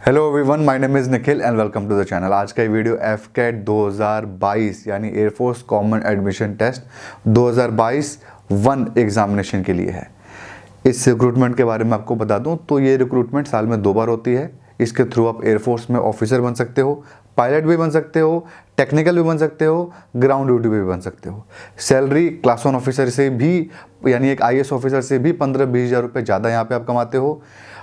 Hello everyone, my name is Nikhil and welcome to the channel. आज का ये video AFCAT 2022 यानी air force common admission test 2022 1 examination के लिए है। इस रिक्रूटमेंट के बारे में आपको बता दूं तो ये रिक्रूटमेंट साल में 2 बार होती है। इसके थ्रू आप एयरफोर्स में ऑफिसर बन सकते हो, पायलट भी बन सकते हो, टेक्निकल भी बन सकते हो, ग्राउंड ड्यूटी भी बन सकते हो। सैलरी क्लास 1 ऑफिसर से भी यानी एक आईएएस ऑफिसर से भी 15-20 हज़ार रुपये ज़्यादा यहाँ पे आप कमाते हो।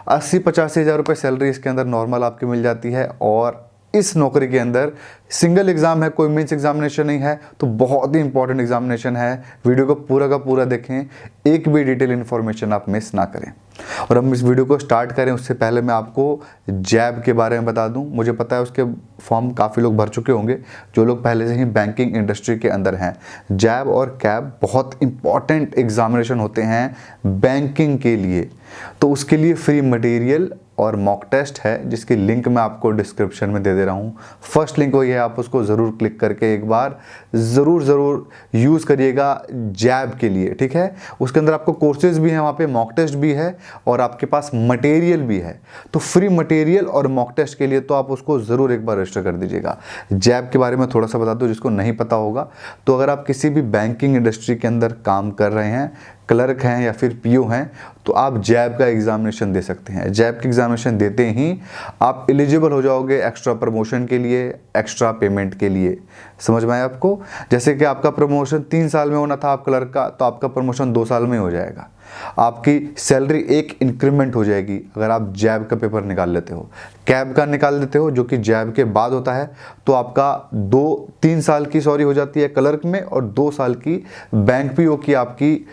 80-85 हज़ार रुपये सैलरी इसके अंदर नॉर्मल आपकी मिल जाती है। और इस नौकरी के अंदर सिंगल एग्जाम है, कोई मीन्स एग्जामिनेशन नहीं है, तो बहुत ही इंपॉर्टेंट एग्जामिनेशन है। वीडियो को पूरा का पूरा देखें, एक भी डिटेल इन्फॉर्मेशन आप मिस ना करें। और हम इस वीडियो को स्टार्ट करें उससे पहले मैं आपको जैब के बारे में बता दूं। मुझे पता है उसके फॉर्म काफ़ी लोग भर चुके होंगे, जो लोग पहले से ही बैंकिंग इंडस्ट्री के अंदर हैं। जैब और कैब बहुत इंपॉर्टेंट एग्जामिनेशन होते हैं बैंकिंग के लिए, तो उसके लिए फ्री मटेरियल और मॉक टेस्ट है, जिसकी लिंक मैं आपको डिस्क्रिप्शन में दे रहा हूँ। फर्स्ट लिंक वही है, आप उसको ज़रूर क्लिक करके एक बार ज़रूर यूज़ करिएगा जैब के लिए, ठीक है। उसके अंदर आपको कोर्सेज भी हैं, वहाँ पे मॉक टेस्ट भी है और आपके पास मटेरियल भी है। तो फ्री मटेरियल और मॉक टेस्ट के लिए तो आप उसको ज़रूर एक बार रजिस्टर कर दीजिएगा। जैब के बारे में थोड़ा सा बता दूँ जिसको नहीं पता होगा, तो अगर आप किसी भी बैंकिंग इंडस्ट्री के अंदर काम कर रहे हैं, क्लर्क हैं या फिर पीओ हैं, तो आप जैब का एग्जामिनेशन दे सकते हैं। जैब के एग्जामिनेशन देते ही आप एलिजिबल हो जाओगे एक्स्ट्रा प्रमोशन के लिए, एक्स्ट्रा पेमेंट के लिए। समझ में आया आपको? जैसे कि आपका प्रमोशन 3 साल में होना था आप क्लर्क का, तो आपका प्रमोशन 2 साल में हो जाएगा। आपकी सैलरी एक इंक्रीमेंट हो जाएगी अगर आप जैब का पेपर निकाल लेते हो। कैब का निकाल लेते हो जो कि जैब के बाद होता है, तो आपका 3 साल की हो जाती है क्लर्क में और 2 साल की बैंक पीओ की आपकी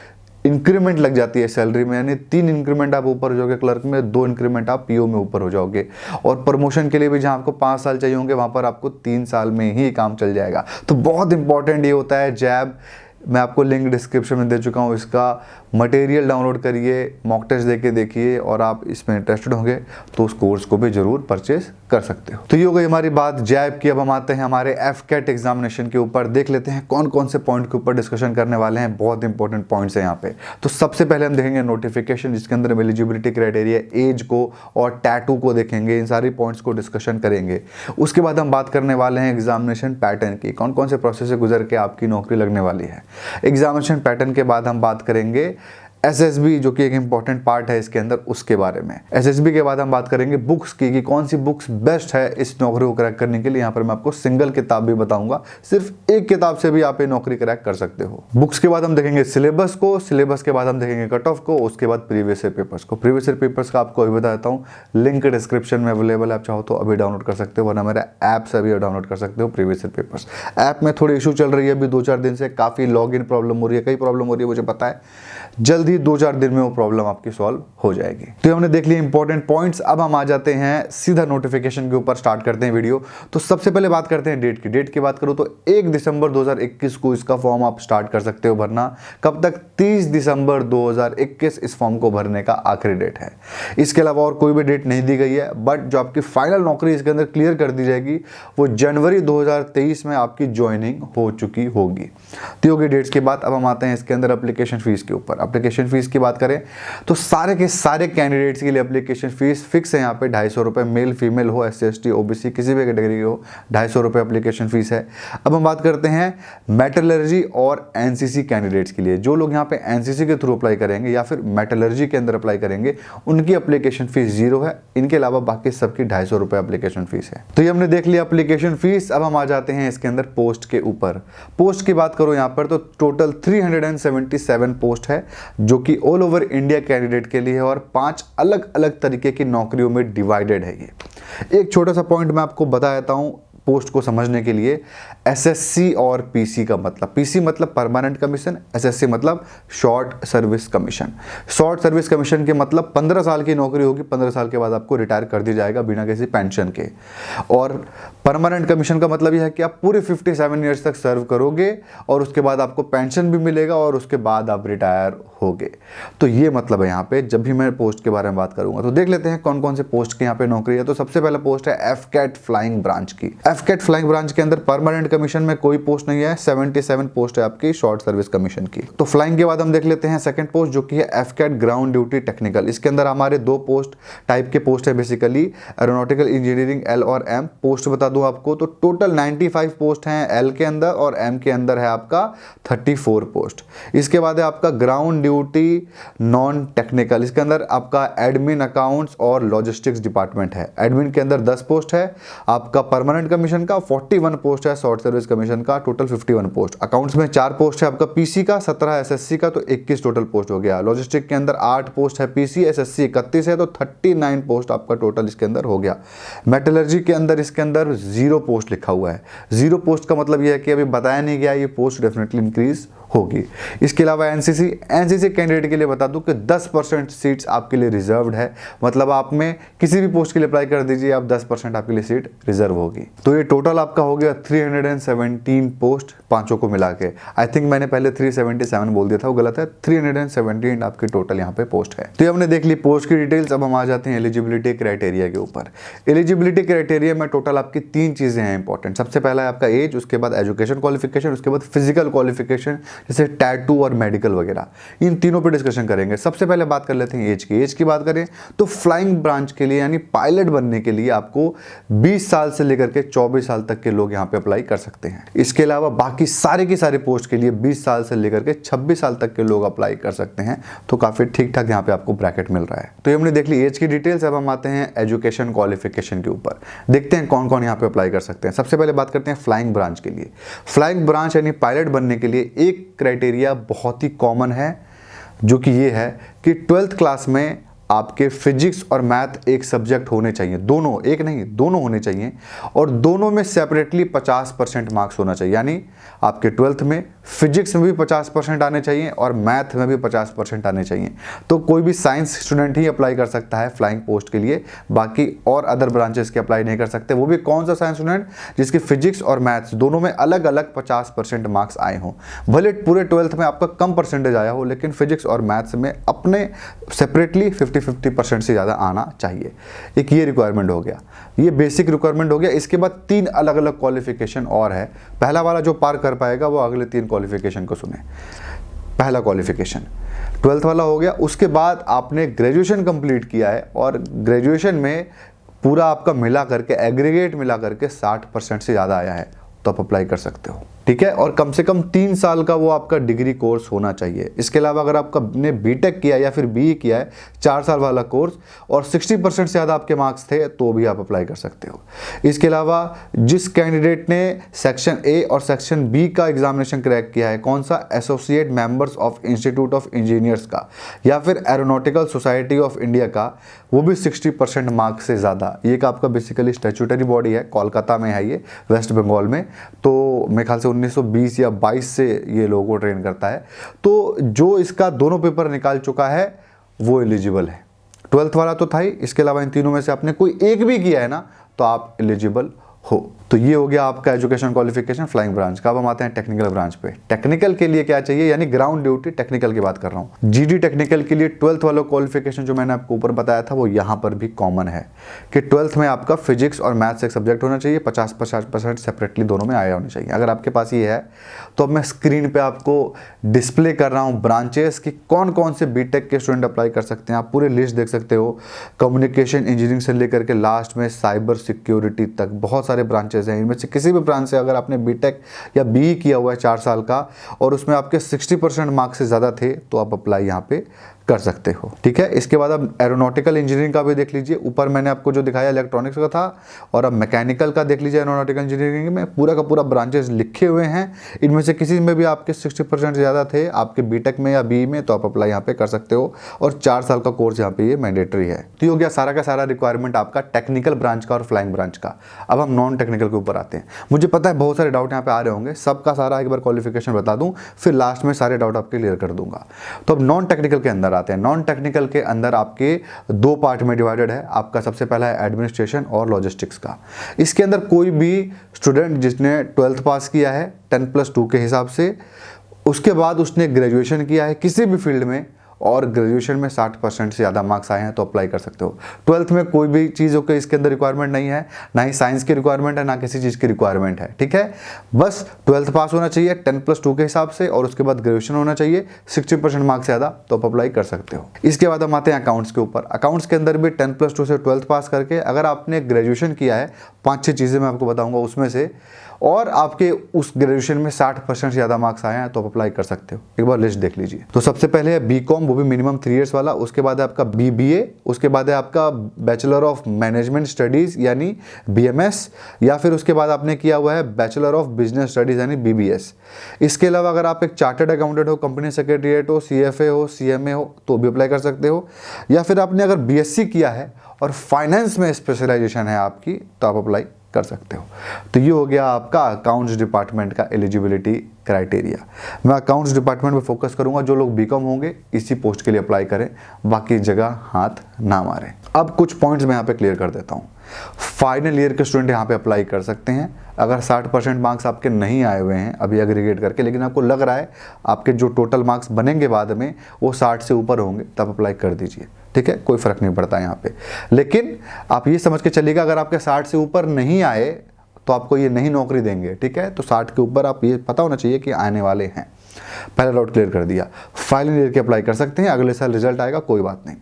इंक्रीमेंट लग जाती है सैलरी में। यानी 3 इंक्रीमेंट आप ऊपर हो जाओगे क्लर्क में, 2 इंक्रीमेंट आप पीओ में ऊपर हो जाओगे। और प्रमोशन के लिए भी जहां आपको 5 साल चाहिए होंगे, वहां पर आपको 3 साल में ही काम चल जाएगा। तो बहुत इंपॉर्टेंट ये होता है जैब। मैं आपको लिंक डिस्क्रिप्शन में दे चुका हूँ, इसका मटेरियल डाउनलोड करिए, मॉक टेस्ट देके देखिए, और आप इसमें इंटरेस्टेड होंगे तो उस कोर्स को भी जरूर परचेज कर सकते हो। तो ये हो गई हमारी बात जैब की। अब हम आते हैं हमारे एफकेट एग्जामिनेशन के ऊपर। देख लेते हैं कौन कौन से पॉइंट के ऊपर डिस्कशन करने वाले हैं। बहुत इंपॉर्टेंट पॉइंट्स हैं यहाँ पे। तो सबसे पहले हम देखेंगे नोटिफिकेशन, जिसके अंदर एलिजिबिलिटी क्राइटेरिया, एज को और टैटू को देखेंगे। इन सारी पॉइंट्स को डिस्कशन करेंगे। उसके बाद हम बात करने वाले हैं एग्जामिनेशन पैटर्न की, कौन कौन से प्रोसेस से गुजर के आपकी नौकरी लगने वाली है। एग्जामिनेशन पैटर्न के बाद हम बात करेंगे एसएसबी, जो कि एक इंपॉर्टेंट पार्ट है इसके अंदर, उसके बारे में। एसएसबी के बाद हम बात करेंगे बुक्स की, कि कौन सी बुक्स बेस्ट है इस नौकरी को क्रैक करने के लिए। यहाँ पर मैं आपको सिंगल किताब भी बताऊंगा, सिर्फ एक किताब से भी आप ये नौकरी क्रैक कर सकते हो। बुक्स के बाद हम देखेंगे सिलेबस को, सिलेबस के बाद हम देखेंगे कट ऑफ को, उसके बाद प्रीवियस ईयर पेपर्स को। प्रीवियस ईयर पेपर्स का आपको अभी बता देता हूँ, लिंक डिस्क्रिप्शन में अवेलेबल है, आप चाहो तो अभी डाउनलोड कर सकते हो, वरना मेरा ऐप से भी डाउनलोड कर सकते हो प्रीवियस ईयर पेपर्स। ऐप में थोड़ी इशू चल रही है अभी 2-4 दिन से, काफ़ी लॉग इन प्रॉब्लम हो रही है, कई प्रॉब्लम हो रही है, मुझे पता है। जल्द ही 2-4 दिन में प्रॉब्लम आपकी सॉल्व हो जाएगी। तो हमने देख लिया इंपॉर्टेंट पॉइंट्स। अब हम आ जाते हैं सीधा नोटिफिकेशन के ऊपर, स्टार्ट करते हैं वीडियो। तो सबसे पहले बात करते हैं डेट की। डेट की बात करूं तो 1 दिसंबर 2021 को इसका फॉर्म आप स्टार्ट कर सकते हो भरना। कब तक? 30 दिसंबर 2021 इस फॉर्म को भरने का आखिरी डेट है। इसके अलावा और कोई भी डेट नहीं दी गई है, बट जो आपकी फाइनल नौकरी इसके अंदर क्लियर कर दी जाएगी वो जनवरी 2023 में आपकी ज्वाइनिंग हो चुकी होगी। तो होगी डेट्स के बाद। अब हम आते हैं इसके अंदर एप्लीकेशन फीस के ऊपर। एप्लीकेशन फीस की बात करें तो सारे के सारे कैंडिडेट्स के लिए एप्लीकेशन फीस फिक्स है यहाँ पे 250 रुपये। मेल फीमेल हो, SC ST OBC किसी भी कैटेगरी के हो, 250 रुपये एप्लीकेशन फीस है। अब हम बात करते हैं मेटलर्जी और NCC कैंडिडेट्स के लिए। जो लोग यहाँ पे NCC के थ्रू अप्लाई करेंगे या फिर मेटलर्जी के अंदर अप्लाई करेंगे, उनकी एप्लीकेशन फीस 0 है। इनके अलावा बाकी सबकी 250 रुपये एप्लीकेशन फीस है। तो ये हमने देख लिया एप्लीकेशन फीस। अब हम आ जाते हैं इसके अंदर पोस्ट के ऊपर। पोस्ट की बात करो यहाँ पर तो टोटल 377 पोस्ट है, जो कि ऑल ओवर इंडिया कैंडिडेट के लिए है और 5 अलग अलग तरीके की नौकरियों में डिवाइडेड है ये। एक छोटा सा पॉइंट मैं आपको बता देता हूं पोस्ट को समझने के लिए। SSC और PC का मतलब, PC मतलब परमानेंट कमीशन, SSC मतलब short service commission. Short service commission के मतलब 15 साल की नौकरी होगी, 15 साल के बाद आपको रिटायर कर दिया जाएगा बिना किसी पेंशन के। और परमानेंट कमीशन का मतलब यह है कि आप पूरे 57 ईयर्स तक सर्व करोगे और उसके बाद आपको पेंशन भी मिलेगा और उसके बाद आप रिटायर होगे। तो ये मतलब है यहाँ पे, जब भी मैं पोस्ट के बारे में बात करूंगा। तो देख लेते हैं कौन कौन से पोस्ट की यहाँ पे नौकरी है। तो सबसे पहला पोस्ट है एफकेट फ्लाइंग ब्रांच की। एफकेट फ्लाइंग ब्रांच के अंदर परमानेंट कमीशन में कोई पोस्ट नहीं है, 77 पोस्ट है आपकी शॉर्ट सर्विस कमीशन की। तो फ्लाइंग के बाद हम देख लेते हैं सेकंड पोस्ट जो कि है एफकेट ग्राउंड ड्यूटी टेक्निकल। इसके अंदर हमारे दो पोस्ट टाइप के पोस्ट है बेसिकली, एरोनॉटिकल इंजीनियरिंग एल और एम। पोस्ट बता दूं आपको तो टोटल 95 पोस्ट हैं एल के अंदर और एम के अंदर है आपका 34 पोस्ट। इसके बाद है आपका ग्राउंड ड्यूटी नॉन टेक्निकल। इसके अंदर आपका एडमिन, अकाउंट्स और लॉजिस्टिक्स डिपार्टमेंट है। एडमिन के अंदर 10 पोस्ट है, आपका परमानेंट कमीशन का 41 पोस्ट है, शॉर्ट सर्विस कमीशन का टोटल 51 पोस्ट। अकाउंट्स में 4 पोस्ट है आपका पीसी का, 17 एसएससी का, तो 21 टोटल पोस्ट हो गया। लॉजिस्टिक के अंदर 8 पोस्ट है पीसी, एसएससी 31 है, तो 39 पोस्ट आपका टोटल इसके अंदर हो गया। मेटलर्जी के अंदर इसके अंदर 0 पोस्ट लिखा हुआ है। 0 पोस्ट का मतलब यह है कि अभी बताया नहीं गया, ये पोस्ट डेफिनेटली इंक्रीज होगी। इसके अलावा एनसीसी कैंडिडेट के लिए बता दूं कि 10% सीट्स आपके लिए रिजर्व्ड है, मतलब आप में किसी भी पोस्ट के लिए अप्लाई कर दीजिए, आप 10% आपके लिए सीट रिजर्व होगी। तो ये टोटल आपका हो गया 317 पोस्ट पांचों को मिला के। आई थिंक मैंने पहले 377 बोल दिया था, वो गलत है, 317 आपकी टोटल यहाँ पे पोस्ट है। तो ये हमने देख ली पोस्ट की डिटेल्स। अब हम आ जाते हैं एलिजिबिलिटी क्राइटेरिया के ऊपर। एलिजिबिलिटी क्राइटेरिया में टोटल आपकी 3 चीजें हैं इंपॉर्टेंट। सबसे पहला है आपका एज, उसके बाद एजुकेशन क्वालिफिकेशन, उसके बाद फिजिकल क्वालिफिकेशन जैसे टैटू और मेडिकल वगैरह। इन तीनों पे डिस्कशन करेंगे। सबसे पहले बात कर लेते हैं एज की। एज की बात करें तो फ्लाइंग ब्रांच के लिए यानी पायलट बनने के लिए आपको 20 साल से लेकर के 24 साल तक के लोग यहाँ पे अप्लाई कर सकते हैं। इसके अलावा बाकी सारे की सारी पोस्ट के लिए 20 साल से लेकर के 26 साल तक के लोग अप्लाई कर सकते हैं। तो काफी ठीक ठाक यहाँ पे आपको ब्रैकेट मिल रहा है। तो ये हमने देख ली एज की डिटेल्स। अब हम आते हैं एजुकेशन क्वालिफिकेशन के ऊपर, देखते हैं कौन कौन यहाँ पे अप्लाई कर सकते हैं। सबसे पहले बात करते हैं फ्लाइंग ब्रांच के लिए। फ्लाइंग ब्रांच यानी पायलट बनने के लिए एक क्राइटेरिया बहुत ही कॉमन है, जो कि ये है कि 12th क्लास में आपके फिजिक्स और मैथ एक सब्जेक्ट होने चाहिए, दोनों, एक नहीं दोनों होने चाहिए, और दोनों में सेपरेटली 50% मार्क्स होना चाहिए। यानी आपके 12th में फिजिक्स में भी 50% आने चाहिए और मैथ में भी 50% आने चाहिए। तो कोई भी साइंस स्टूडेंट ही अप्लाई कर सकता है फ्लाइंग पोस्ट के लिए, बाकी और अदर ब्रांचेस के अप्लाई नहीं कर सकते। वो भी कौन सा साइंस स्टूडेंट, जिसके फिजिक्स और मैथ्स दोनों में अलग अलग 50% मार्क्स आए हों। भले पूरे 12th में आपका कम परसेंटेज आया हो, लेकिन फिजिक्स और मैथ्स में अपने सेपरेटली 50% से ज़्यादा आना चाहिए। एक ये रिक्वायरमेंट हो गया, ये बेसिक रिक्वायरमेंट हो गया। इसके बाद 3 अलग अलग क्वालिफिकेशन और है। पहला वाला जो पार कर पाएगा वो अगले 3 क्वालिफिकेशन को सुने। पहला क्वालिफिकेशन 12th वाला हो गया, उसके बाद आपने ग्रेजुएशन कंप्लीट किया है और ग्रेजुएशन में पूरा आपका मिला करके एग्रीगेट मिला करके 60% से ज़्यादा आया है, तो आप अप्लाई कर सकते हो, ठीक है। और कम से कम 3 साल का वो आपका डिग्री कोर्स होना चाहिए। इसके अलावा अगर आपका ने बीटेक किया या फिर बीई किया है 4 साल वाला कोर्स और 60% से ज़्यादा आपके मार्क्स थे, तो भी आप अप्लाई कर सकते हो। इसके अलावा जिस कैंडिडेट ने सेक्शन ए और सेक्शन बी का एग्जामिनेशन क्रैक किया है, कौन सा, associate members of institute of engineers का या फिर एरोनॉटिकल सोसाइटी ऑफ इंडिया का, वो भी 60% मार्क्स से ज़्यादा। ये का आपका बेसिकली स्टैट्यूटरी बॉडी है, कोलकाता में है ये, वेस्ट बंगाल में। तो मेरे ख्याल से 1920 या 22 से ये लोगों को ट्रेन करता है। तो जो इसका दोनों पेपर निकाल चुका है वो एलिजिबल है। 12th वाला तो था ही, इसके अलावा इन तीनों में से आपने कोई एक भी किया है ना, तो आप एलिजिबल हो। तो ये हो गया आपका एजुकेशन क्वालिफिकेशन फ्लाइंग ब्रांच का। अब हम आते हैं टेक्निकल ब्रांच पे। टेक्निकल के लिए क्या चाहिए, यानी ग्राउंड ड्यूटी टेक्निकल की बात कर रहा हूँ। जीडी टेक्निकल के लिए 12th वाला क्वालिफिकेशन जो मैंने आपको ऊपर बताया था, वो यहाँ पर भी कॉमन है कि 12th में आपका फिजिक्स और मैथ्स एक सब्जेक्ट होना चाहिए, 50% सेपरेटली दोनों में आया होना चाहिए। अगर आपके पास ये है तो अब मैं स्क्रीन पर आपको डिस्प्ले कर रहा हूँ ब्रांचेस की कौन कौन से बीटेक के स्टूडेंट अप्लाई कर सकते हैं। आप पूरे लिस्ट देख सकते हो, कम्युनिकेशन इंजीनियरिंग से लेकर के लास्ट में साइबर सिक्योरिटी तक बहुत सारे ब्रांचेस हैं। इनमें से किसी भी ब्रांच से अगर आपने बीटेक या बीई किया हुआ है 4 साल का और उसमें आपके 60% मार्क्स से ज़्यादा थे, तो आप अप्लाई यहाँ पे कर सकते हो, ठीक है। इसके बाद अब एरोनॉटिकल इंजीनियरिंग का भी देख लीजिए। ऊपर मैंने आपको जो दिखाया इलेक्ट्रॉनिक्स का था, और अब मैकेनिकल का देख लीजिए। एरोनॉटिकल इंजीनियरिंग में पूरा का पूरा ब्रांचेस लिखे हुए हैं। इनमें से किसी में भी आपके 60% से ज़्यादा थे आपके बीटेक में या बीई में, तो आप अप्लाई यहाँ पे कर सकते हो। और 4 साल का कोर्स यहाँ पे ये मैंडेटरी है। तो ये हो गया सारा का सारा रिक्वायरमेंट आपका टेक्निकल ब्रांच का और फ्लाइंग ब्रांच का। अब हम नॉन टेक्निकल के ऊपर आते हैं। मुझे पता है बहुत सारे डाउट यहाँ पे आ रहे होंगे, सबका सारा एक बार क्वालिफिकेशन बता दूँ, फिर लास्ट में सारे डाउट आपके क्लियर कर दूंगा। तो अब नॉन टेक्निकल के अंदर आते हैं। नॉन टेक्निकल के अंदर आपके 2 पार्ट में डिवाइडेड है। आपका सबसे पहला है एडमिनिस्ट्रेशन और लॉजिस्टिक्स का। इसके अंदर कोई भी स्टूडेंट जिसने 12th पास किया है 10+2 के हिसाब से, उसके बाद उसने ग्रेजुएशन किया है किसी भी फील्ड में, और ग्रेजुएशन में 60% से ज़्यादा मार्क्स आए हैं तो अप्लाई कर सकते हो। 12th में कोई भी चीज़ों के इसके अंदर रिक्वायरमेंट नहीं है, ना ही साइंस की रिक्वायरमेंट है, ना किसी चीज़ की रिक्वायरमेंट है, ठीक है। बस 12th पास होना चाहिए 10+2 के हिसाब से, और उसके बाद ग्रेजुएशन होना चाहिए 60% मार्क्स से ज़्यादा, तो आप अप्लाई कर सकते हो। इसके बाद हम आते हैं अकाउंट्स के ऊपर। अकाउंट्स के अंदर भी 10+2 से 12th पास करके अगर आपने ग्रेजुएशन किया है, 5-6 चीज़ें मैं आपको बताऊंगा उसमें से, और आपके उस ग्रेजुएशन में 60% से ज़्यादा मार्क्स आए हैं तो आप अप्लाई कर सकते हो। एक बार लिस्ट देख लीजिए। तो सबसे पहले है बीकॉम, वो भी मिनिमम 3 इयर्स वाला। उसके बाद है आपका बीबीए, उसके बाद है आपका बैचलर ऑफ मैनेजमेंट स्टडीज़ यानी बीएमएस, या फिर उसके बाद आपने किया हुआ है बैचलर ऑफ बिजनेस स्टडीज़ यानी बीबीएस। इसके अलावा अगर आप एक चार्टर्ड अकाउंटेंट हो, कंपनी सेक्रेटरीट हो, सीएफए हो, सीएमए हो, तो भी अप्लाई कर सकते हो। या फिर आपने अगर बीएससी किया है और फाइनेंस में स्पेशलाइजेशन है आपकी, तो आप अप्लाई कर सकते हो। तो ये हो गया आपका अकाउंट्स डिपार्टमेंट का एलिजिबिलिटी क्राइटेरिया। मैं अकाउंट्स डिपार्टमेंट में फोकस करूंगा। जो लोग बीकॉम होंगे इसी पोस्ट के लिए अप्लाई करें, बाकी जगह हाथ ना मारें। अब कुछ पॉइंट्स मैं यहाँ पे क्लियर कर देता हूँ। फाइनल ईयर के स्टूडेंट यहाँ पे अप्लाई कर सकते हैं अगर 60% मार्क्स आपके नहीं आए हुए हैं अभी एग्रीगेट करके, लेकिन आपको लग रहा है आपके जो टोटल मार्क्स बनेंगे बाद में वो 60 से ऊपर होंगे, तब अप्लाई कर दीजिए, ठीक है। कोई फर्क नहीं पड़ता यहाँ पे। लेकिन आप ये समझ के चलिएगा अगर आपके 60 से ऊपर नहीं आए तो आपको ये नहीं नौकरी देंगे, ठीक है। तो 60 के ऊपर आप ये पता होना चाहिए कि आने वाले हैं। पहला डाउट क्लियर कर दिया। फाइनल ईयर के अप्लाई कर सकते हैं, अगले साल रिजल्ट आएगा, कोई बात नहीं।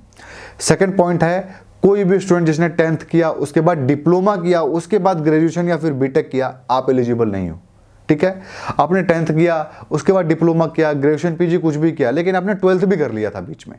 सेकंड पॉइंट है कोई भी स्टूडेंट जिसने 10th किया, उसके बाद डिप्लोमा किया, उसके बाद ग्रेजुएशन या फिर बीटेक किया, आप एलिजिबल नहीं हो, ठीक है। आपने 10th किया, उसके बाद डिप्लोमा किया, ग्रेजुएशन पीजी कुछ भी किया, लेकिन आपने 12th भी कर लिया था बीच में।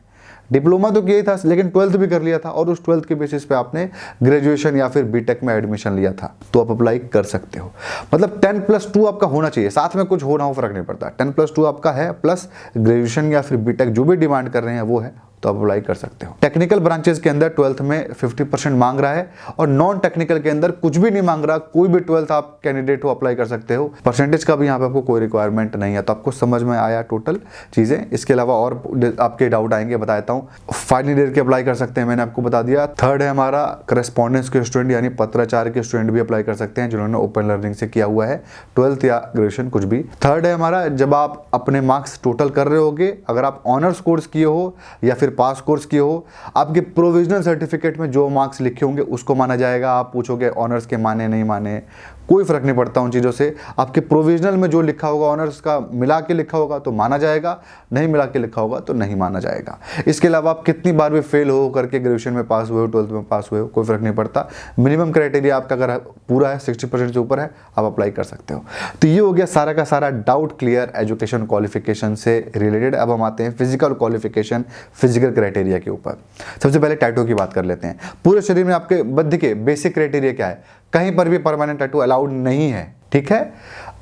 डिप्लोमा तो किया ही था लेकिन 12th भी कर लिया था, और उस 12th के बेसिस पे आपने ग्रेजुएशन या फिर बीटेक में एडमिशन लिया था, तो आप अप्लाई कर सकते हो। मतलब 10+2 आपका होना चाहिए, साथ में कुछ हो ना हो फर्क नहीं पड़ता। 10+2 आपका है, प्लस ग्रेजुएशन या फिर बीटेक जो भी डिमांड कर रहे हैं वो है, तो आप अप्लाई कर सकते हो। टेक्निकल ब्रांचेस के अंदर 12th में 50% मांग रहा है, और नॉन टेक्निकल के अंदर कुछ भी नहीं मांग रहा। कोई भी 12th आप कैंडिडेट हो अप्लाई कर सकते हो। परसेंटेज का भी यहाँ पे आपको कोई रिक्वायरमेंट नहीं है। तो आपको समझ में आया टोटल चीजें। इसके अलावा और आपके डाउट आएंगे, बताता हूँ। फाइनल ईयर के अप्लाई कर सकते हैं, मैंने आपको बता दिया। थर्ड है हमारा करस्पॉन्डेंस के स्टूडेंट यानी पत्राचार के स्टूडेंट भी अप्लाई कर सकते हैं जिन्होंने ओपन लर्निंग से किया हुआ है 12th या ग्रेजुएशन कुछ भी। थर्ड है हमारा जब आप अपने मार्क्स टोटल कर रहे होगे, अगर आप ऑनर्स कोर्स किए हो या फिर पास कोर्स किए हो, आपके प्रोविजनल सर्टिफिकेट में जो मार्क्स लिखे होंगे उसको माना जाएगा। आप पूछोगे ऑनर्स के माने नहीं माने, कोई फर्क नहीं पड़ता उन चीज़ों से। आपके प्रोविजनल में जो लिखा होगा ऑनर्स का मिला के लिखा होगा तो माना जाएगा, नहीं मिला के लिखा होगा तो नहीं माना जाएगा। इसके अलावा आप कितनी बार भी फेल हो करके ग्रेजुएशन में पास हुए हो, 12th में पास हुए हो, कोई फर्क नहीं पड़ता। मिनिमम क्राइटेरिया आपका अगर पूरा है, 60% से ऊपर है, आप अप्लाई कर सकते हो। तो ये हो गया सारा का सारा डाउट क्लियर एजुकेशन क्वालिफिकेशन से रिलेटेड। अब हम आते हैं फिजिकल क्वालिफिकेशन, फिजिकल क्राइटेरिया के ऊपर। सबसे पहले टैटू की बात कर लेते हैं। पूरे शरीर में आपके बद्ध के बेसिक क्राइटेरिया क्या है? कहीं पर भी परमानेंट टैटू अलाउड नहीं है, ठीक है।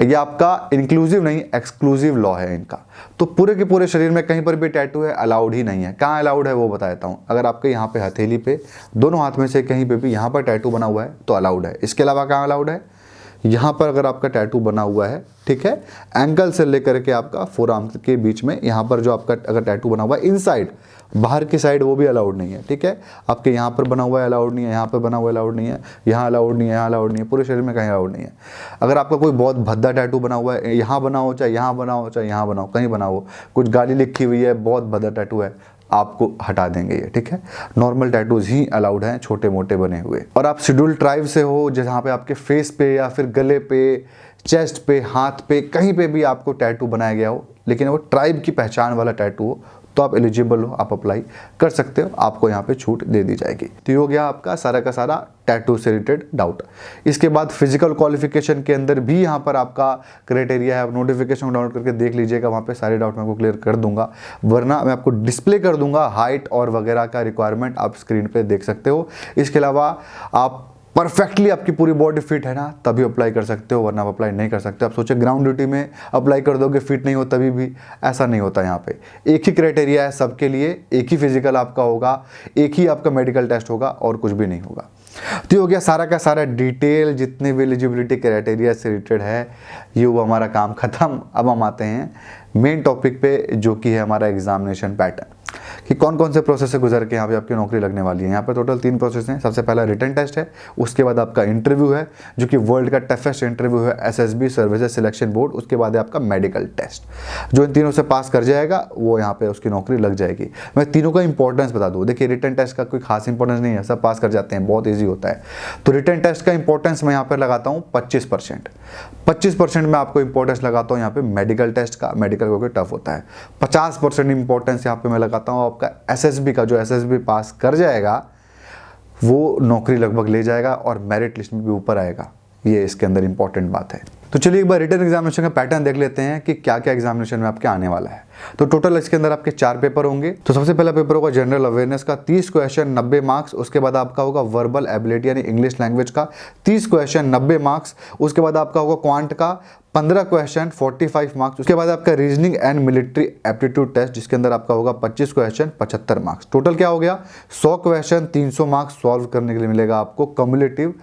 ये आपका इंक्लूसिव नहीं एक्सक्लूसिव लॉ है इनका। तो पूरे के पूरे शरीर में कहीं पर भी टैटू है अलाउड ही नहीं है। कहाँ अलाउड है वो बता देता हूँ। अगर आपके यहाँ पे हथेली पे दोनों हाथ में से कहीं पे भी यहाँ पर टैटू बना हुआ है तो अलाउड है। इसके अलावा कहाँ अलाउड है? यहाँ पर अगर आपका टैटू बना हुआ है, ठीक है, एंकल से लेकर के आपका फोरआर्म के बीच में यहाँ पर जो आपका अगर टैटू बना हुआ है इनसाइड, बाहर की साइड, वो भी अलाउड नहीं है, ठीक है। आपके यहाँ पर बना हुआ है अलाउड नहीं है, यहाँ पर बना हुआ अलाउड नहीं है, यहाँ अलाउड नहीं है, यहाँ अलाउड नहीं है, पूरे शरीर में कहीं अलाउड नहीं है। अगर आपका कोई बहुत भद्दा टैटू बना हुआ है, यहाँ बना हो चाहे यहाँ बना हो चाहे यहाँ बना हो, कहीं बना हो, कुछ गाली लिखी हुई है, बहुत भद्दा टैटू है, आपको हटा देंगे ये, ठीक है। नॉर्मल टैटूज ही अलाउड हैं, छोटे मोटे बने हुए। और आप शेड्यूल ट्राइब से हो जहाँ पे आपके फेस पे या फिर गले पे, चेस्ट पे, हाथ पे, कहीं पे भी आपको टैटू बनाया गया हो, लेकिन वो ट्राइब की पहचान वाला टैटू हो, तो आप एलिजिबल हो, आप अप्लाई कर सकते हो, आपको यहाँ पे छूट दे दी जाएगी। तो ये हो गया आपका सारा का सारा टैटू से रिलेटेड डाउट। इसके बाद फिजिकल क्वालिफिकेशन के अंदर भी यहाँ पर आपका क्राइटेरिया है। आप नोटिफिकेशन को डाउनलोड करके देख लीजिएगा, वहाँ पे सारे डाउट मैं आपको क्लियर कर दूंगा, वरना मैं आपको डिस्प्ले कर दूंगा हाइट और वगैरह का रिक्वायरमेंट, आप स्क्रीन पे देख सकते हो। इसके अलावा आप परफेक्टली आपकी पूरी बॉडी फिट है ना, तभी अप्लाई कर सकते हो, वरना आप अप्लाई नहीं कर सकते। आप सोचे ग्राउंड ड्यूटी में अप्लाई कर दोगे, फिट नहीं हो तभी भी, ऐसा नहीं होता। यहाँ पे एक ही क्राइटेरिया है सबके लिए, एक ही फिजिकल आपका होगा, एक ही आपका मेडिकल टेस्ट होगा और कुछ भी नहीं होगा। तो ये हो गया सारा का सारा डिटेल, जितने भी एलिजिबिलिटी क्राइटेरिया से रिलेटेड है, ये वो हमारा काम खत्म। अब हम आते हैं मेन टॉपिक पे, जो कि है हमारा एग्जामिनेशन पैटर्न। कि कौन कौन से प्रोसेस से गुजर के यहाँ पे आपकी नौकरी लगने वाली है। यहाँ पर टोटल 3 प्रोसेस हैं। सबसे पहला रिटन टेस्ट है, उसके बाद आपका इंटरव्यू है जो कि वर्ल्ड का टफेस्ट इंटरव्यू है, एसएसबी सर्विसेज सिलेक्शन बोर्ड। उसके बाद है आपका मेडिकल टेस्ट। जो इन तीनों से पास कर जाएगा वो यहाँ पे उसकी नौकरी लग जाएगी। मैं तीनों का इंपॉर्टेंस बता दूँ। देखिए रिटन टेस्ट का कोई खास इंपॉर्टेंस नहीं है, सब पास कर जाते हैं, बहुत ईजी होता है। तो रिटन टेस्ट का इंपॉर्टेंस मैं यहाँ पर लगाता हूँ 25%। 25% में आपको इंपॉर्टेंस लगाता हूँ यहाँ पे मेडिकल टेस्ट का, मेडिकल क्योंकि टफ होता है। 50% इंपॉर्टेंस यहाँ पे मैं लगाता हूँ आपका एसएसबी का। जो एसएसबी पास कर जाएगा वो नौकरी लगभग ले जाएगा और मेरिट लिस्ट में भी ऊपर आएगा। ये इसके अंदर इंपॉर्टेंट बात है। तो चलिए एक बार रिटन एग्जामिनेशन का पैटर्न देख लेते हैं कि क्या क्या एग्जामिनेशन में आपके आने वाला है। तो टोटल इसके अंदर आपके 4 पेपर होंगे। तो सबसे पहला पेपर होगा जनरल अवेयरनेस का, 30 क्वेश्चन 90 मार्क्स। उसके बाद आपका होगा वर्बल एबिलिटी यानी इंग्लिश लैंग्वेज का, 30 क्वेश्चन 90 मार्क्स। उसके बाद आपका होगा क्वांट का 15 क्वेश्चन 45 मार्क्स। उसके बाद आपका reasoning and military aptitude test जिसके अंदर आपका होगा 25 क्वेश्चन 75 मार्क्स। टोटल क्या हो गया 100 क्वेश्चन 300 मार्क्स सॉल्व करने के लिए मिलेगा आपको कम्युलेटिव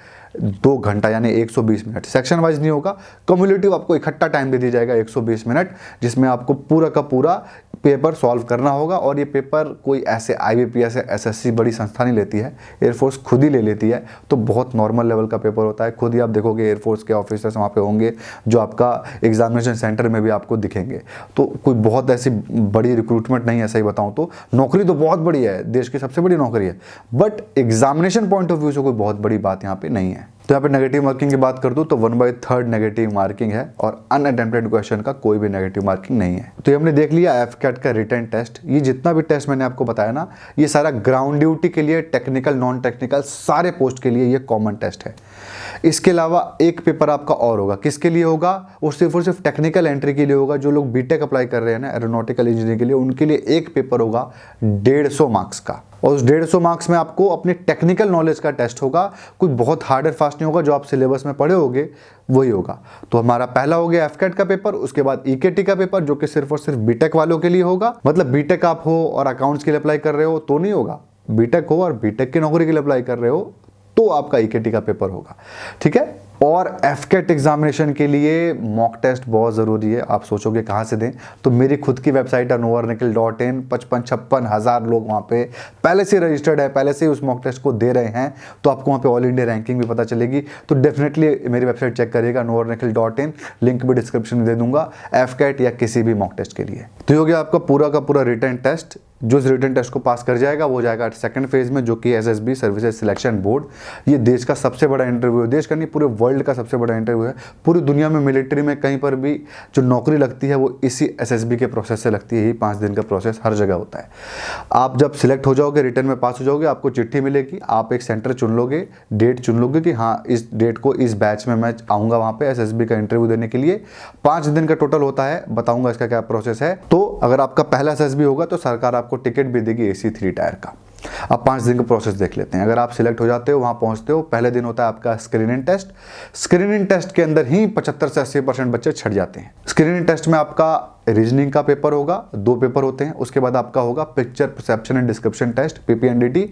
2 घंटा यानी 120 मिनट। सेक्शन वाइज नहीं होगा, कम्युलेटिव आपको इकट्ठा टाइम दे दिया जाएगा 120 मिनट, जिसमें आपको पूरा का पूरा पेपर सॉल्व करना होगा। और ये पेपर कोई ऐसे आईबीपीएस या एसएससी बड़ी संस्था नहीं लेती है, एयरफोर्स खुद ही ले लेती है। तो बहुत नॉर्मल लेवल का पेपर होता है। खुद ही आप देखोगे एयरफोर्स के ऑफिसर्स वहाँ पे होंगे जो आपका एग्जामिनेशन सेंटर में भी आपको दिखेंगे। तो कोई बहुत ऐसी बड़ी रिक्रूटमेंट नहीं है, सही बताऊँ तो। नौकरी तो बहुत बड़ी है, देश की सबसे बड़ी नौकरी है, but examination point of view से कोई बहुत बड़ी बात यहाँ पे नहीं है। तो यहाँ पे नेगेटिव मार्किंग की बात कर दूं तो 1/3 नेगेटिव मार्किंग है और अनअटेम्प्टेड क्वेश्चन का कोई भी नेगेटिव मार्किंग नहीं है। तो ये हमने देख लिया एफकेट का रिटन टेस्ट। ये जितना भी टेस्ट मैंने आपको बताया ना, ये सारा ग्राउंड ड्यूटी के लिए, टेक्निकल नॉन टेक्निकल सारे पोस्ट के लिए ये कॉमन टेस्ट है। इसके अलावा एक पेपर आपका और होगा, किसके लिए होगा, वो सिर्फ और सिर्फ टेक्निकल एंट्री के लिए होगा। जो लोग बीटेक अप्लाई कर रहे हैं ना एरोनॉटिकल इंजीनियरिंग के लिए, उनके लिए एक पेपर होगा 150 मार्क्स का। और उस 150 मार्क्स में आपको अपने टेक्निकल नॉलेज का टेस्ट होगा। कोई बहुत हार्ड एंड फास्ट नहीं होगा, जो आप सिलेबस में पढ़े होगे वही होगा। तो हमारा पहला हो गया एफकेट का पेपर। उसके बाद ईकेटी का पेपर जो कि सिर्फ और सिर्फ बीटेक वालों के लिए होगा। मतलब बीटेक आप हो और अकाउंट्स के लिए अप्लाई कर रहे हो तो नहीं होगा, बीटेक हो और बीटेक की नौकरी के लिए अप्लाई कर रहे हो तो आपका ईकेटी का पेपर होगा, ठीक है। और एफकेट एग्जामिनेशन के लिए मॉक टेस्ट बहुत ज़रूरी है। आप सोचोगे कहाँ से दें, तो मेरी खुद की वेबसाइट है novarnikhil.in। 55-56 हज़ार लोग वहाँ पे पहले से रजिस्टर्ड है, पहले से उस मॉक टेस्ट को दे रहे हैं। तो आपको वहाँ पे ऑल इंडिया रैंकिंग भी पता चलेगी। तो डेफिनेटली मेरी वेबसाइट चेक करिएगा novarnikhil.in, लिंक भी डिस्क्रिप्शन में दे दूंगा एफकेट या किसी भी मॉक टेस्ट के लिए। तो ये हो गया आपका पूरा का पूरा रिटन टेस्ट। जो इस रिटन टेस्ट को पास कर जाएगा वो जाएगा सेकंड फेज में, जो कि एसएसबी सर्विसेज सिलेक्शन बोर्ड। ये देश का सबसे बड़ा इंटरव्यू है, देश का नहीं पूरे वर्ल्ड का सबसे बड़ा इंटरव्यू है। पूरी दुनिया में मिलिट्री में कहीं पर भी जो नौकरी लगती है वो इसी एसएसबी के प्रोसेस से लगती है। यही 5 दिन का प्रोसेस हर जगह होता है। आप जब सिलेक्ट हो जाओगे, रिटन में पास हो जाओगे, आपको चिट्ठी मिलेगी। आप एक सेंटर चुन लोगे, डेट चुन लोगे कि हाँ इस डेट को इस बैच में मैं आऊँगा वहाँ पे एसएसबी का इंटरव्यू देने के लिए। 5 दिन का टोटल होता है, बताऊँगा इसका क्या प्रोसेस है। तो अगर आपका पहला एसएसबी होगा तो सरकार आपको टिकट भी देगी AC 3 टायर का। अब 5 दिन का प्रोसेस देख लेते हैं। अगर आप सिलेक्ट हो जाते हो, वहां पहुंचते हो, पहले दिन होता है आपका स्क्रीनिंग टेस्ट। स्क्रीनिंग टेस्ट के अंदर ही 75 से 80% बच्चे छट जाते हैं। स्क्रीनिंग टेस्ट में आपका रीजनिंग का पेपर होगा, 2 पेपर होते हैं। उसके बाद आपका होगा picture perception and description test, PPNDT।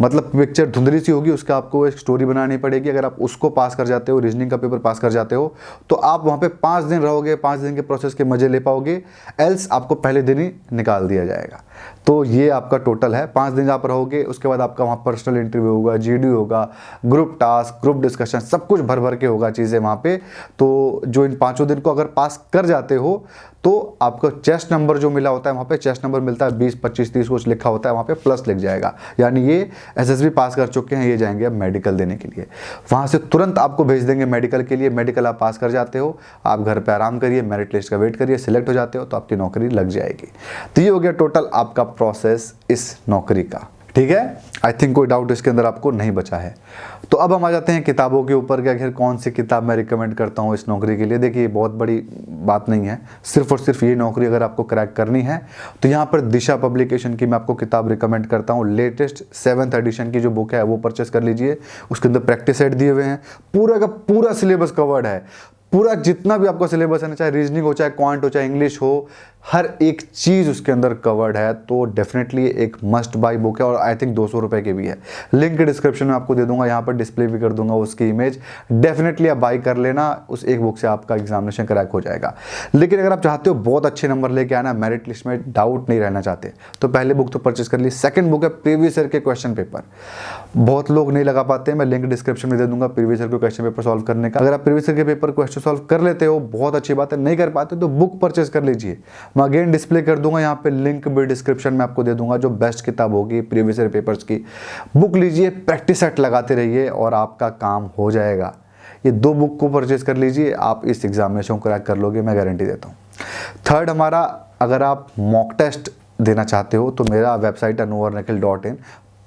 मतलब पिक्चर धुंधली सी होगी, उसका आपको एक स्टोरी बनानी पड़ेगी। अगर आप उसको पास कर जाते हो, रीजनिंग का पेपर पास कर जाते हो, तो आप वहाँ पे 5 दिन रहोगे, 5 दिन के प्रोसेस के मजे ले पाओगे। एल्स आपको पहले दिन ही निकाल दिया जाएगा। तो ये आपका टोटल है, 5 दिन आप रहोगे। उसके बाद आपका वहाँ पर्सनल इंटरव्यू होगा, GD होगा, ग्रुप टास्क, ग्रुप डिस्कशन, सब कुछ भर भर के होगा चीज़ें वहाँ पे। तो जो इन 5 दिन को अगर पास कर जाते हो तो आपको चेस्ट नंबर जो मिला होता है, वहाँ पे चेस्ट नंबर मिलता है 20, 25, 30 कुछ लिखा होता है, वहाँ पे प्लस लिख जाएगा। यानी ये एसएसबी पास कर चुके हैं, ये जाएंगे अब मेडिकल देने के लिए। वहाँ से तुरंत आपको भेज देंगे मेडिकल के लिए। मेडिकल आप पास कर जाते हो, आप घर पे आराम करिए, मेरिट लिस्ट का वेट करिए, सिलेक्ट हो जाते हो तो आपकी नौकरी लग जाएगी। तो ये हो गया टोटल आपका प्रोसेस इस नौकरी का, ठीक है। आई थिंक कोई डाउट इसके अंदर आपको नहीं बचा है। तो अब हम आ जाते हैं किताबों के ऊपर कि आखिर कौन सी किताब मैं रिकमेंड करता हूँ इस नौकरी के लिए। देखिए बहुत बड़ी बात नहीं है, सिर्फ और सिर्फ ये नौकरी अगर आपको क्रैक करनी है तो यहाँ पर दिशा पब्लिकेशन की मैं आपको किताब रिकमेंड करता हूँ। लेटेस्ट 7th एडिशन की जो बुक है वो परचेस कर लीजिए। उसके अंदर प्रैक्टिस सेट दिए हुए हैं, पूरा का पूरा सिलेबस कवर्ड है। पूरा जितना भी आपका सिलेबस है ना, चाहे रीजनिंग हो, चाहे क्वांट हो, चाहे इंग्लिश हो, हर एक चीज़ उसके अंदर कवर्ड है, तो डेफिनेटली एक मस्ट बाई बुक है और आई थिंक 200 रुपये की भी है। लिंक डिस्क्रिप्शन में आपको दे दूंगा, यहाँ पर डिस्प्ले भी कर दूंगा उसकी इमेज। डेफिनेटली आप बाई कर लेना, उस एक बुक से आपका एग्जामिनेशन क्रैक हो जाएगा। लेकिन अगर आप चाहते हो बहुत अच्छे नंबर लेके आना, मेरिट लिस्ट में डाउट नहीं रहना चाहते, तो पहले बुक तो परचेस कर ली। सेकंड बुक है प्रीवियस ईयर के क्वेश्चन पेपर। बहुत लोग नहीं लगा पाते हैं, मैं लिंक डिस्क्रिप्शन में दे दूंगा प्रीवियस ईयर के क्वेश्चन पेपर सॉल्व करने का। अगर आप प्रीवियस ईयर के पेपर क्वेश्चन सॉल्व कर लेते हो बहुत अच्छी बात है, नहीं कर पाते तो बुक परचेस कर लीजिए। मैं अगेन डिस्प्ले कर दूंगा यहाँ पे, लिंक भी डिस्क्रिप्शन में आपको दे दूंगा। जो बेस्ट किताब होगी प्रीवियस ईयर पेपर्स की, बुक लीजिए, प्रैक्टिस सेट लगाते रहिए और आपका काम हो जाएगा। ये 2 बुक को परचेस कर लीजिए, आप इस एग्जामिनेशन को क्रैक कर लोगे, मैं गारंटी देता हूँ। थर्ड हमारा, अगर आप मॉक टेस्ट देना चाहते हो तो मेरा वेबसाइट है nuvarnikhil.in।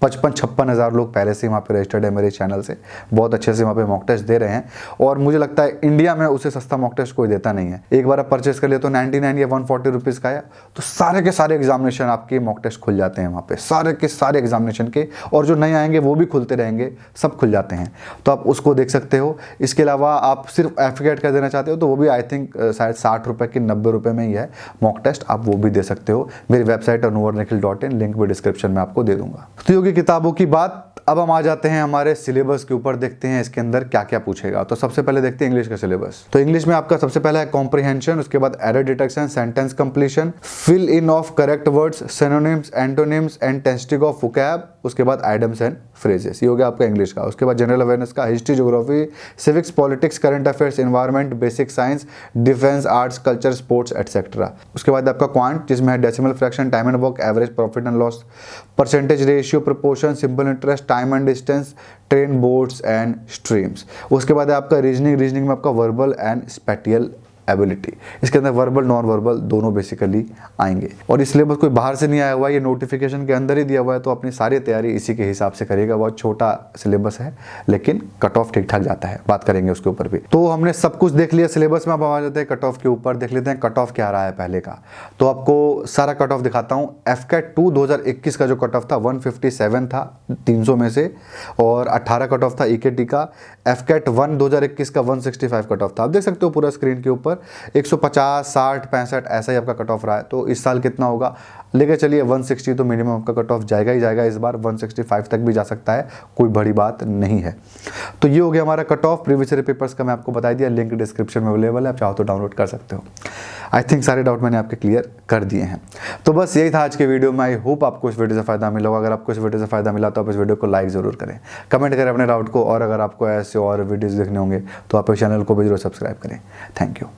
55-56 हज़ार लोग पहले से वहाँ पे रजिस्टर्ड है मेरे चैनल से, बहुत अच्छे से वहाँ पे मॉक टेस्ट दे रहे हैं। और मुझे लगता है इंडिया में उससे सस्ता मॉक टेस्ट कोई देता नहीं है। एक बार आप परचेस कर लिए तो 99 या 140 रुपीज़ का है, तो सारे के सारे एग्जामिनेशन आपके मॉक टेस्ट खुल जाते हैं वहाँ पे, सारे के सारे एग्जामिनेशन के। और जो नए आएंगे वो भी खुलते रहेंगे, सब खुल जाते हैं, तो आप उसको देख सकते हो। इसके अलावा आप सिर्फ एफकेट का देना चाहते हो तो वो भी आई थिंक शायद 60 रुपये की 90 रुपये में ही है मॉक टेस्ट, आप वो भी दे सकते हो। मेरी वेबसाइट है nuvarnikhil.in, लिंक भी डिस्क्रिप्शन में आपको दे दूंगा। तो की किताबों की बात, अब हम आ जाते हैं हमारे सिलेबस के ऊपर, देखते हैं इसके अंदर क्या क्या पूछेगा। तो सबसे पहले देखते हैं इंग्लिश का सिलेबस। तो इंग्लिश में आपका सबसे पहला है कॉम्प्रिहेंशन, उसके बाद error detection, sentence completion, fill in of correct words, synonyms, antonyms and testing of vocab, उसके बाद आइडम्स एंड फ्रेजेस। ये हो गया आपका इंग्लिश का। उसके बाद जनरल अवेयरनेस का history, geography, civics, politics, current affairs, environment, basic science, defence, arts, culture, sports etcetera. उसके बाद आपका क्वांट, जिसमें है decimal fraction, time and work, average, profit and loss, percentage ratio, proportion, simple interest, time and distance, train, boards and streams. उसके बाद है आपका reasoning में आपका वर्बल एंड स्पेटियल एबिलिटी। इसके अंदर वर्बल नॉन वर्बल दोनों बेसिकली आएंगे। और इस सिलेबस कोई बाहर से नहीं आया हुआ है, ये नोटिफिकेशन के अंदर ही दिया हुआ है, तो अपनी सारी तैयारी इसी के हिसाब से करिएगा। बहुत छोटा सिलेबस है लेकिन कट ऑफ ठीक ठाक जाता है, बात करेंगे उसके ऊपर भी। तो हमने सब कुछ देख लिया सिलेबस में, अब आ जाते हैं कट ऑफ के ऊपर। देख लेते हैं कट ऑफ क्या रहा है पहले का। तो आपको सारा कट ऑफ दिखाता हूँ। एफकेट 2 2021 का जो कट ऑफ था 157 था 300 में से, और 18 कट ऑफ था ईकेटी का। एफकेट 1 2021 का 165 कट ऑफ था। आप देख सकते हो पूरा स्क्रीन के ऊपर 150, 60, 65 ऐसा ही आपका कट ऑफ रहा है। तो इस साल कितना होगा लेके चलिए 160, तो मिनिमम आपका कट ऑफ जाएगा ही जाएगा। इस बार 165 तक भी जा सकता है, कोई बड़ी बात नहीं है। तो ये हो गया हमारा cut off. Previous year papers का मैं आपको बता दिया, लिंक डिस्क्रिप्शन में अवेलेबल है, आप चाहो तो डाउनलोड कर सकते हो। आई थिंक सारे डाउट मैंने आपके क्लियर कर दिए हैं। तो बस यही था आज के वीडियो में। आई होप आपको इस वीडियो से फायदा मिला होगा। अगर आपको इस वीडियो से फायदा मिला तो आप इस वीडियो को लाइक जरूर करें, कमेंट करें अपने डाउट को, और अगर आपको ऐसे और वीडियोज़ देखने होंगे तो आप इस चैनल को भी जरूर सब्सक्राइब करें। Thank you.